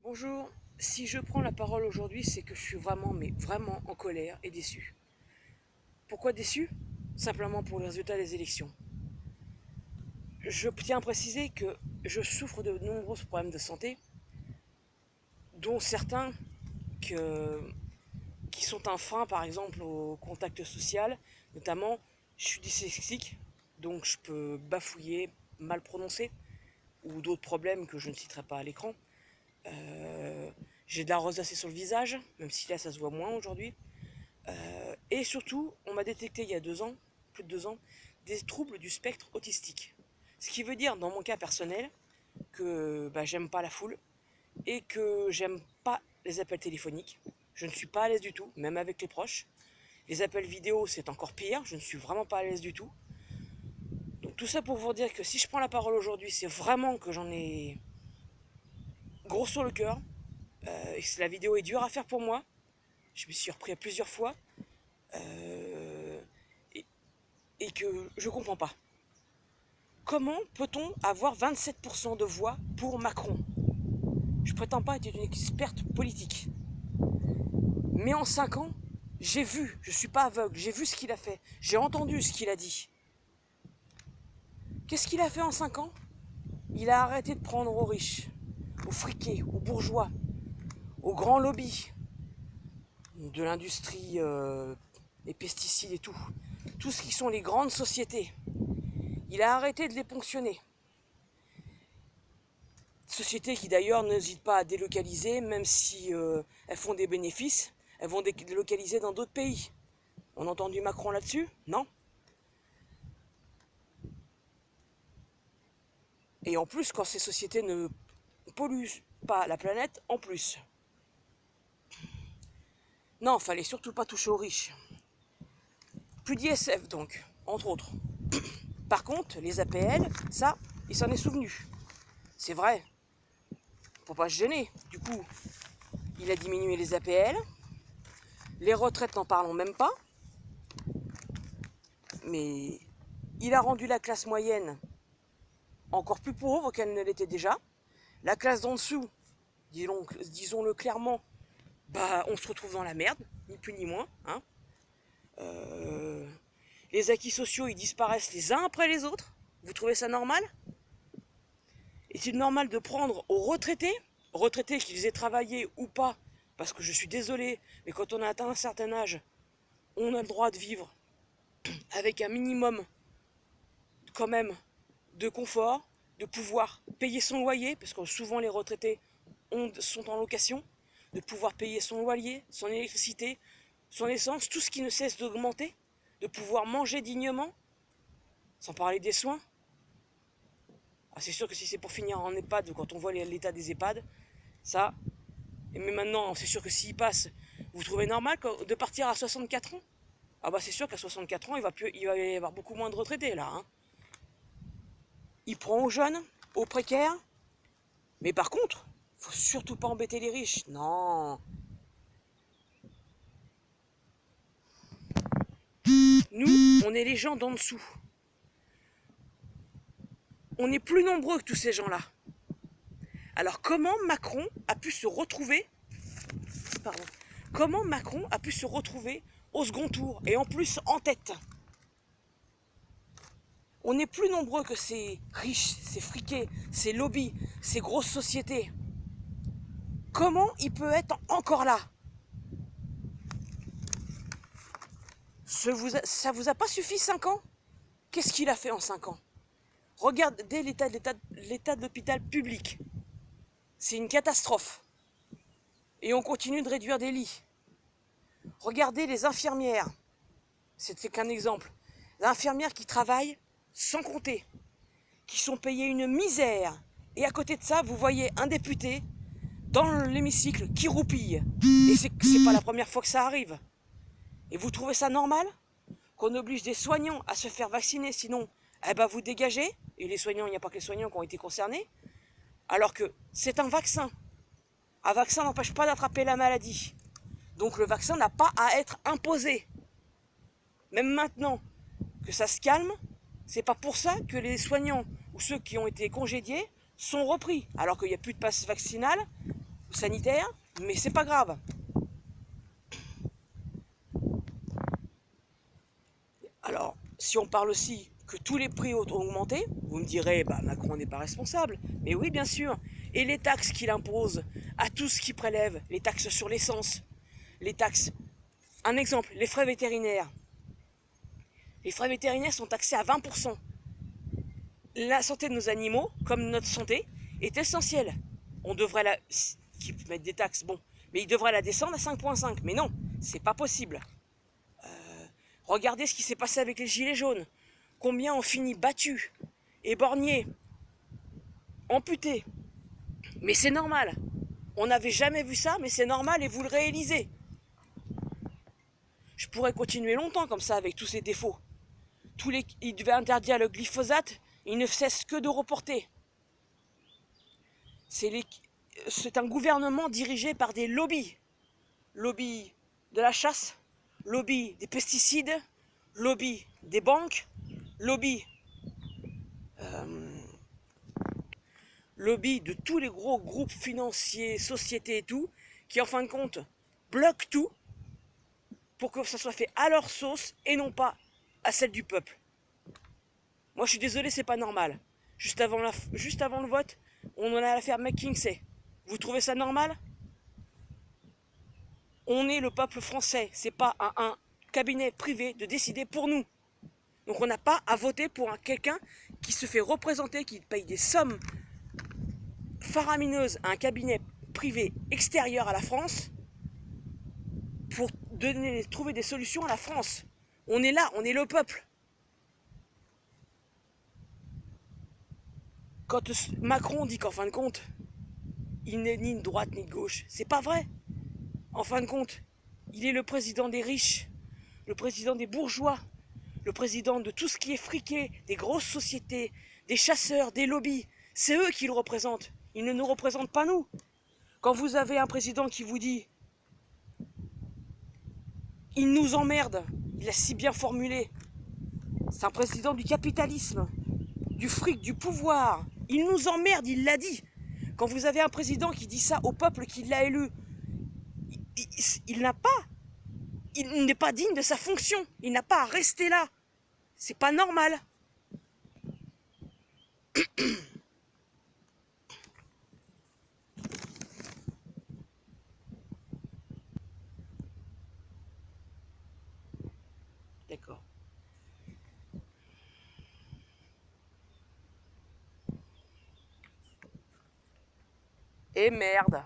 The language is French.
Bonjour, si je prends la parole aujourd'hui, c'est que je suis vraiment, mais vraiment en colère et déçu. Pourquoi déçu? Simplement pour le résultat des élections. Je tiens à préciser que je souffre de nombreux problèmes de santé, dont certains qui sont un frein, par exemple, au contact social. Notamment, je suis dyslexique, donc je peux bafouiller, mal prononcer, ou d'autres problèmes que je ne citerai pas à l'écran. J'ai de la rosacée sur le visage, même si là ça se voit moins aujourd'hui. Et surtout, on m'a détecté il y a 2 ans, plus de 2 ans, des troubles du spectre autistique. Ce qui veut dire, dans mon cas personnel, que j'aime pas la foule et que j'aime pas les appels téléphoniques. Je ne suis pas à l'aise du tout, même avec les proches. Les appels vidéo, c'est encore pire, je ne suis vraiment pas à l'aise du tout. Donc tout ça pour vous dire que si je prends la parole aujourd'hui, c'est vraiment que j'en ai gros sur le cœur. Et que la vidéo est dure à faire pour moi. Je me suis repris à plusieurs fois. Et que je comprends pas. Comment peut-on avoir 27% de voix pour Macron? Je prétends pas être une experte politique. Mais en 5 ans, j'ai vu, je suis pas aveugle, j'ai vu ce qu'il a fait, j'ai entendu ce qu'il a dit. Qu'est-ce qu'il a fait en 5 ans? Il a arrêté de prendre aux riches, aux friqués, aux bourgeois, aux grands lobbies de l'industrie, les pesticides et tout. Tout ce qui sont les grandes sociétés. Il a arrêté de les ponctionner. Sociétés qui d'ailleurs n'hésitent pas à délocaliser, même si elles font des bénéfices, elles vont délocaliser dans d'autres pays. On a entendu Macron là-dessus? Non. Et en plus, quand ces sociétés ne polluent pas la planète, en plus. Non, fallait surtout pas toucher aux riches. Plus d'ISF donc, entre autres. Par contre, les APL, ça, il s'en est souvenu. C'est vrai. Faut pas se gêner. Du coup, il a diminué les APL. Les retraites, n'en parlons même pas. Mais il a rendu la classe moyenne encore plus pauvre qu'elle ne l'était déjà. La classe d'en dessous, disons-le clairement, on se retrouve dans la merde, ni plus ni moins. Hein. Les acquis sociaux, ils disparaissent les uns après les autres. Vous trouvez ça normal? Est-il normal de prendre aux retraités qu'ils aient travaillé ou pas? Parce que je suis désolé, mais quand on a atteint un certain âge, on a le droit de vivre avec un minimum quand même de confort, de pouvoir payer son loyer, parce que souvent les retraités sont en location, de pouvoir payer son loyer, son électricité, son essence, tout ce qui ne cesse d'augmenter, de pouvoir manger dignement, sans parler des soins. Ah, c'est sûr que si c'est pour finir en EHPAD, quand on voit l'état des EHPAD, ça, mais maintenant c'est sûr que s'il passe, vous trouvez normal de partir à 64 ans? Ah c'est sûr qu'à 64 ans, il va y avoir beaucoup moins de retraités là. Hein. Il prend aux jeunes, aux précaires, mais par contre, faut surtout pas embêter les riches. Non. Nous, on est les gens d'en dessous. On est plus nombreux que tous ces gens-là. Alors comment Macron a pu se retrouver au second tour et en plus en tête? On est plus nombreux que ces riches, ces friqués, ces lobbies, ces grosses sociétés. Comment il peut être encore là? Ça vous a pas suffi 5 ans? Qu'est-ce qu'il a fait en 5 ans? Regardez l'état de l'hôpital public. C'est une catastrophe. Et on continue de réduire des lits. Regardez les infirmières. C'est qu'un exemple. Les infirmières qui travaillent sans compter, qui sont payées une misère. Et à côté de ça, vous voyez un député dans l'hémicycle qui roupille. Et c'est pas la première fois que ça arrive. Et vous trouvez ça normal qu'on oblige des soignants à se faire vacciner, sinon, vous dégagez. Et les soignants, il n'y a pas que les soignants qui ont été concernés. Alors que c'est un vaccin. Un vaccin n'empêche pas d'attraper la maladie. Donc le vaccin n'a pas à être imposé. Même maintenant que ça se calme, c'est pas pour ça que les soignants ou ceux qui ont été congédiés sont repris. Alors qu'il n'y a plus de passe vaccinal, sanitaire, mais c'est pas grave. Alors, si on parle aussi que tous les prix ont augmenté, vous me direz, bah, Macron n'est pas responsable. Mais oui, bien sûr. Et les taxes qu'il impose à tout ce qu'il prélève, les taxes sur l'essence, les taxes. Un exemple, les frais vétérinaires. Les frais vétérinaires sont taxés à 20%. La santé de nos animaux, comme notre santé, est essentielle. On devrait la... Qui mettent des taxes, bon. Mais ils devraient la descendre à 5,5. Mais non, c'est pas possible. Regardez ce qui s'est passé avec les gilets jaunes. Combien ont fini battus, éborgnés, amputés. Mais c'est normal. On n'avait jamais vu ça, mais c'est normal et vous le réalisez. Je pourrais continuer longtemps comme ça avec tous ces défauts. Il devait interdire le glyphosate, il ne cesse que de reporter. C'est un gouvernement dirigé par des lobbies. Lobby de la chasse, lobby des pesticides, lobby des banques, lobby de tous les gros groupes financiers, sociétés et tout, qui en fin de compte bloquent tout pour que ça soit fait à leur sauce et non pas à celle du peuple. Moi je suis désolé, c'est pas normal. Juste avant le vote, on en a l'affaire McKinsey. Vous trouvez ça normal? On est le peuple français, c'est pas à un cabinet privé de décider pour nous. Donc on n'a pas à voter pour quelqu'un qui se fait représenter, qui paye des sommes faramineuses à un cabinet privé extérieur à la France pour trouver des solutions à la France. On est là, on est le peuple. Quand Macron dit qu'en fin de compte, il n'est ni de droite ni de gauche, c'est pas vrai. En fin de compte, il est le président des riches, le président des bourgeois, le président de tout ce qui est friqué, des grosses sociétés, des chasseurs, des lobbies. C'est eux qui le représentent. Ils ne nous représentent pas nous. Quand vous avez un président qui vous dit « il nous emmerde », il a si bien formulé. C'est un président du capitalisme, du fric, du pouvoir. Il nous emmerde, il l'a dit. Quand vous avez un président qui dit ça au peuple qui l'a élu, il n'est pas digne de sa fonction. Il n'a pas à rester là. C'est pas normal. D'accord. Et merde.